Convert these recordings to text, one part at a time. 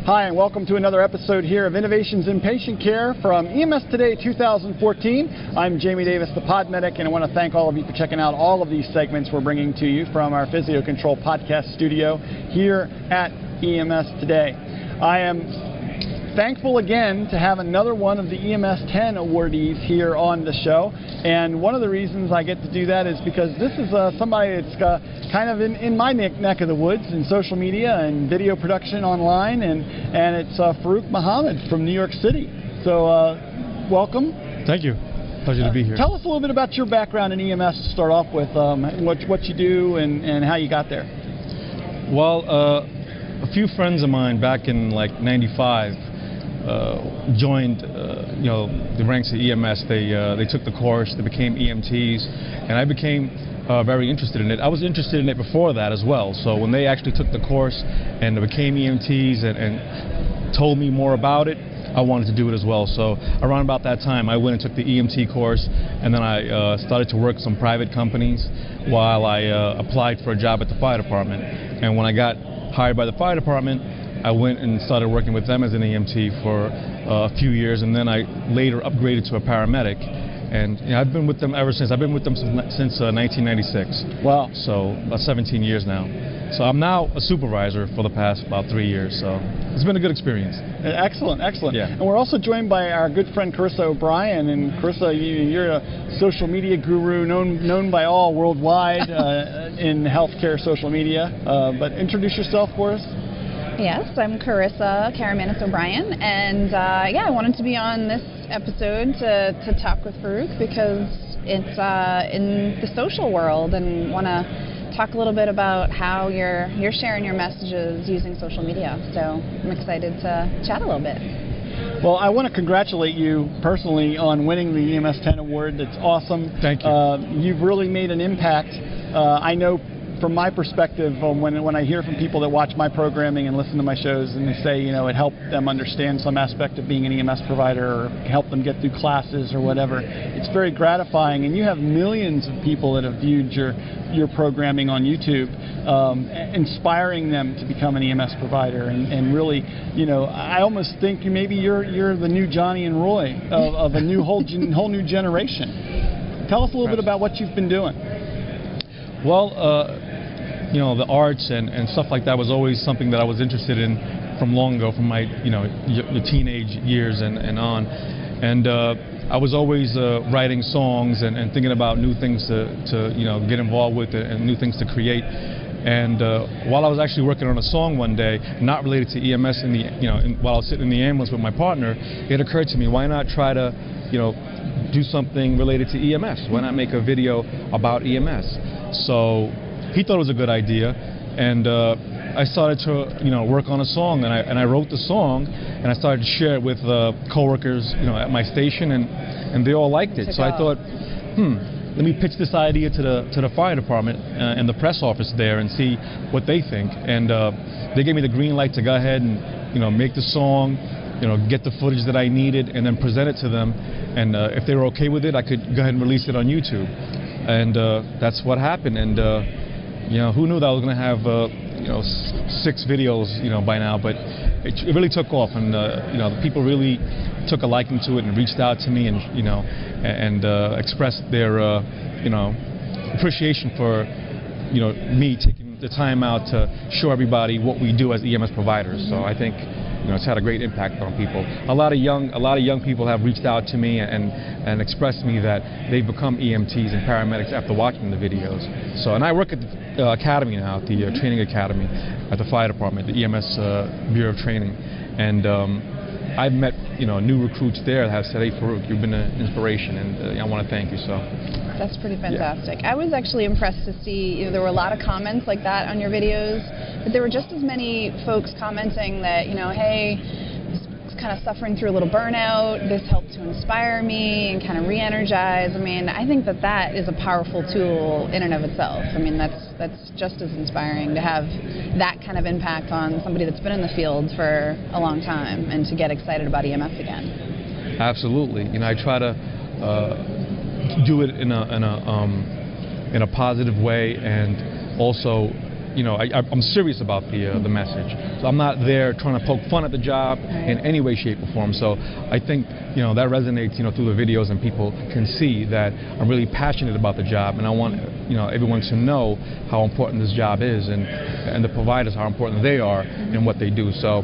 Hi, and welcome to another episode here of Innovations in Patient Care from EMS Today 2014. I'm Jamie Davis, the Pod Medic, and I want to thank all of you for checking out all of these segments we're bringing to you from our Physio Control podcast studio here at EMS Today. I am thankful again to have another one of the EMS 10 awardees here on the show, and one of the reasons I get to do that is because this is somebody that's kind of in my neck of the woods in social media and video production online, and it's Farooq Muhammed from New York City. So welcome. Thank you. Pleasure to be here. Tell us a little bit about your background in EMS to start off with, what you do and how you got there. Well, a few friends of mine back in like '95 joined the ranks of EMS. They took the course, they became EMTs, and I became very interested in it. I was interested in it before that as well, so when they actually took the course and they became EMTs and told me more about it, I wanted to do it as well. So around about that time I went and took the EMT course, and then I started to work with some private companies while I applied for a job at the fire department. And when I got hired by the fire department, I went and started working with them as an EMT for a few years, and then I later upgraded to a paramedic. And I've been with them ever since. I've been with them since 1996. Wow. So about 17 years now. So I'm now a supervisor for the past about 3 years. So it's been a good experience. Excellent, excellent. Yeah. And we're also joined by our good friend Carissa O'Brien. And Carissa, you're a social media guru known by all worldwide in healthcare social media. But introduce yourself for us. Yes, I'm Carissa Karamanis O'Brien, and I wanted to be on this episode to talk with Farooq because it's in the social world, and want to talk a little bit about how you're sharing your messages using social media. So I'm excited to chat a little bit. Well, I want to congratulate you personally on winning the EMS 10 award. That's awesome. Thank you. You've really made an impact. I know from my perspective, when I hear from people that watch my programming and listen to my shows, and they say, it helped them understand some aspect of being an EMS provider, or help them get through classes or whatever, it's very gratifying. And you have millions of people that have viewed your programming on YouTube, inspiring them to become an EMS provider. And really, I almost think maybe you're the new Johnny and Roy of a whole new generation. Tell us a little bit about what you've been doing. Well, the arts and stuff like that was always something that I was interested in from long ago, from my the teenage years and on. And I was always writing songs and thinking about new things to get involved with and new things to create. And while I was actually working on a song one day, not related to EMS, while I was sitting in the ambulance with my partner, it occurred to me, why not try to do something related to EMS? Why not make a video about EMS? So he thought it was a good idea, and I started to work on a song, and I wrote the song, and I started to share it with coworkers at my station, and they all liked it. So I thought, let me pitch this idea to the fire department and the press office there and see what they think. And they gave me the green light to go ahead and make the song, get the footage that I needed, and then present it to them. And if they were okay with it, I could go ahead and release it on YouTube. And that's what happened. And who knew that I was going to have 6 videos by now? But it really took off, and the people really took a liking to it and reached out to me and expressed their appreciation for me taking the time out to show everybody what we do as EMS providers. So I think it's had a great impact on people. A lot of young people have reached out to me and expressed to me that they've become EMTs and paramedics after watching the videos. So, and I work at the academy now, the training academy at the fire department, the EMS Bureau of Training, and I've met new recruits there that have said, "Hey, Farooq, you've been an inspiration, and I want to thank you." So that's pretty fantastic. Yeah. I was actually impressed to see there were a lot of comments like that on your videos, but there were just as many folks commenting that hey, kind of suffering through a little burnout, this helped to inspire me and kind of re-energize. I mean, I think that is a powerful tool in and of itself. I mean, that's just as inspiring to have that kind of impact on somebody that's been in the field for a long time and to get excited about EMS again. Absolutely. I try to do it in a positive way, and also I'm serious about the message. So I'm not there trying to poke fun at the job in any way, shape, or form. So I think that resonates through the videos, and people can see that I'm really passionate about the job, and I want everyone to know how important this job is, and the providers how important they are in what they do. So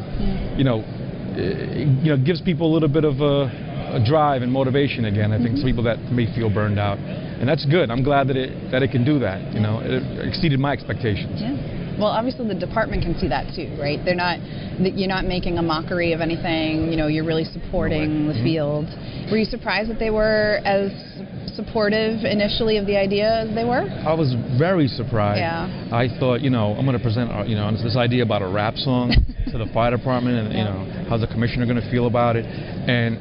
it gives people a little bit of a drive and motivation again. I think some people that may feel burned out, and that's good. I'm glad that it can do that. It exceeded my expectations. Yeah. Well, obviously the department can see that too, right? You're not making a mockery of anything. You're really supporting the field. Were you surprised that they were as supportive initially of the idea as they were? I was very surprised. Yeah. I thought, I'm going to present, this idea about a rap song to the fire department, and how's the commissioner going to feel about it, and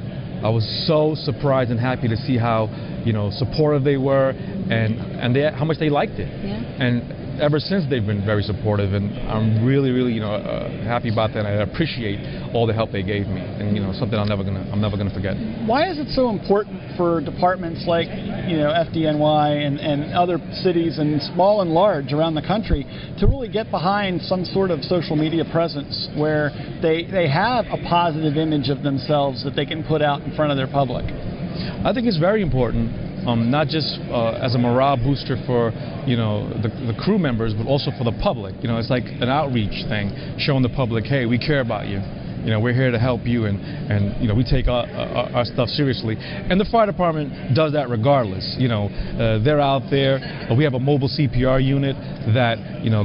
I was so surprised and happy to see how supportive they were, and how much they liked it. Yeah. And ever since they've been very supportive, and I'm really happy about that. I appreciate all the help they gave me, and something I'm never gonna forget. Why is it so important for departments like FDNY and other cities, and small and large around the country, to really get behind some sort of social media presence where they have a positive image of themselves that they can put out in front of their public? I think it's very important. Not just as a morale booster for the crew members, but also for the public. It's like an outreach thing, showing the public, hey, we care about you. We're here to help you, and we take our stuff seriously. And the fire department does that regardless. They're out there. We have a mobile CPR unit that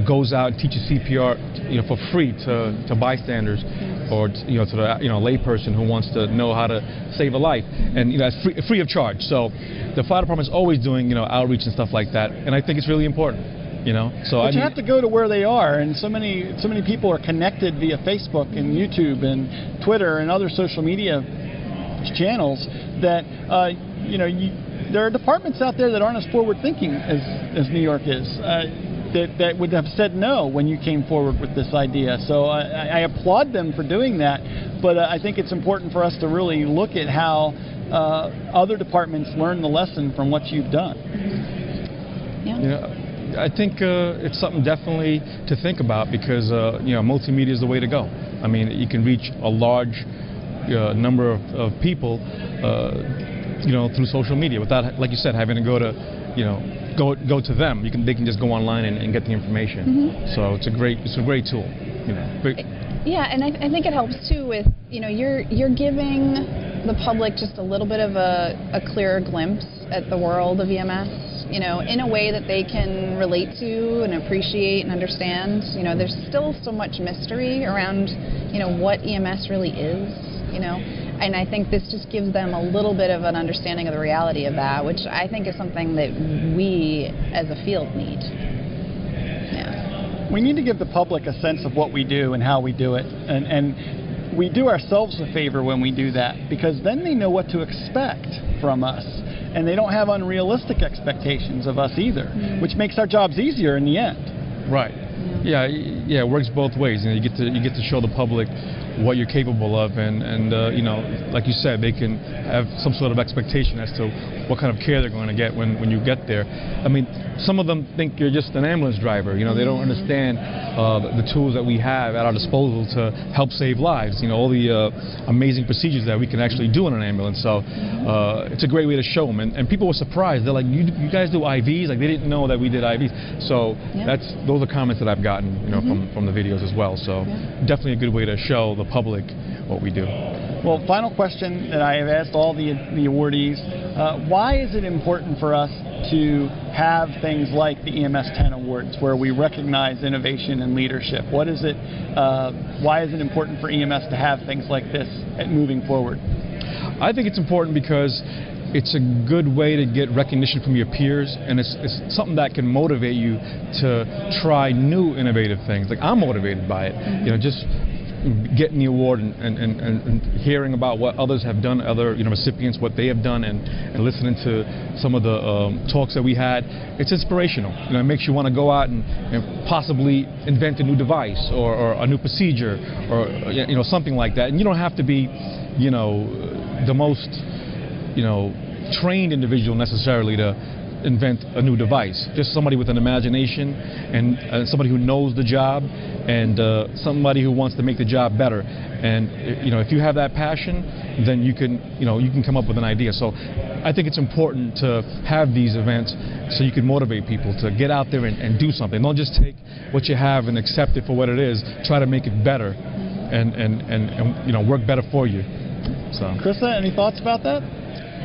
goes out and teaches CPR for free to bystanders, or to the layperson who wants to know how to save a life, and it's free of charge. So the fire department is always doing outreach and stuff like that, and I think it's really important. So but you have to go to where they are, and so many people are connected via Facebook and YouTube and Twitter and other social media channels that there are departments out there that aren't as forward thinking as New York is. That would have said no when you came forward with this idea. So I applaud them for doing that, but I think it's important for us to really look at how other departments learn the lesson from what you've done. Yeah. I think it's something definitely to think about, because multimedia is the way to go. I mean, you can reach a large number of people through social media without, like you said, having to go to go to them. They can just go online and get the information. So it's a great tool. Yeah, and I think it helps too with you're giving the public just a little bit of a clearer glimpse at the world of EMS. In a way that they can relate to and appreciate and understand. There's still so much mystery around, what EMS really is, and I think this just gives them a little bit of an understanding of the reality of that, which I think is something that we as a field need. Yeah. We need to give the public a sense of what we do and how we do it, and we do ourselves a favor when we do that, because then they know what to expect from us. And they don't have unrealistic expectations of us either, which makes our jobs easier in the end. Right. Yeah. It works both ways. You get to show the public what you're capable of, and like you said, they can have some sort of expectation as to what kind of care they're going to get when you get there. I mean, some of them think you're just an ambulance driver. They don't understand the tools that we have at our disposal to help save lives. All the amazing procedures that we can actually do in an ambulance. So it's a great way to show them, and people were surprised. They're like, you guys do IVs? Like, they didn't know that we did IVs. So those are comments that I've gotten from the videos as well. So definitely a good way to show the public what we do. Well, final question that I have asked all the awardees: why is it important for us to have things like the EMS 10 Awards, where we recognize innovation and leadership? What is it? Why is it important for EMS to have things like this moving forward? I think it's important because it's a good way to get recognition from your peers, and it's something that can motivate you to try new innovative things. Like, I'm motivated by it. Just getting the award and hearing about what others have done, other recipients, what they have done, and listening to some of the talks that we had. It's inspirational. It makes you want to go out and possibly invent a new device or a new procedure, or something like that. And you don't have to be the most trained individual necessarily to invent a new device. Just somebody with an imagination and somebody who knows the job and somebody who wants to make the job better. And if you have that passion, then you can come up with an idea. So I think it's important to have these events so you can motivate people to get out there and do something. Don't just take what you have and accept it for what it is. Try to make it better and work better for you. So, Krista, any thoughts about that?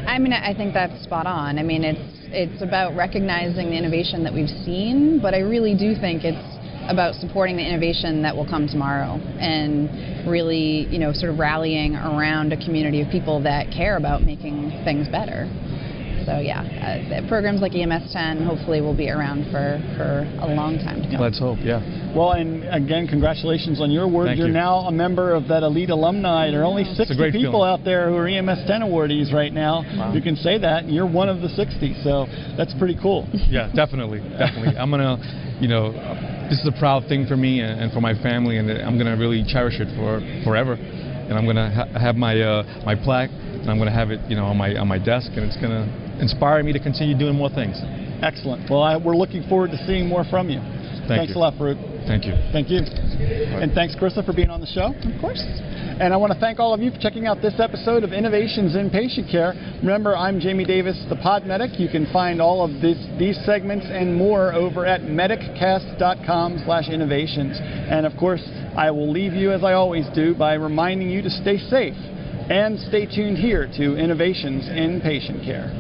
I mean, I think that's spot on. I mean, it's about recognizing the innovation that we've seen, but I really do think it's about supporting the innovation that will come tomorrow and really, sort of rallying around a community of people that care about making things better. So yeah, programs like EMS 10 hopefully will be around for a long time to come. Let's hope, yeah. Well, and again, congratulations on your award. You're now a member of that elite alumni. There are only 60 people out there who are EMS 10 awardees right now. Wow. You can say that. You're one of the 60, so that's pretty cool. Yeah, definitely. I'm going to, this is a proud thing for me and for my family, and I'm going to really cherish it forever. And I'm going to have my plaque, and I'm going to have it, on my desk, and it's going to inspire me to continue doing more things. Excellent. Well, we're looking forward to seeing more from you. Thanks a lot, Farooq. Thank you. Thank you. And thanks, Krista, for being on the show. Of course. And I want to thank all of you for checking out this episode of Innovations in Patient Care. Remember, I'm Jamie Davis, the Pod Medic. You can find all of these segments and more over at mediccast.com/innovations. And of course, I will leave you, as I always do, by reminding you to stay safe and stay tuned here to Innovations in Patient Care.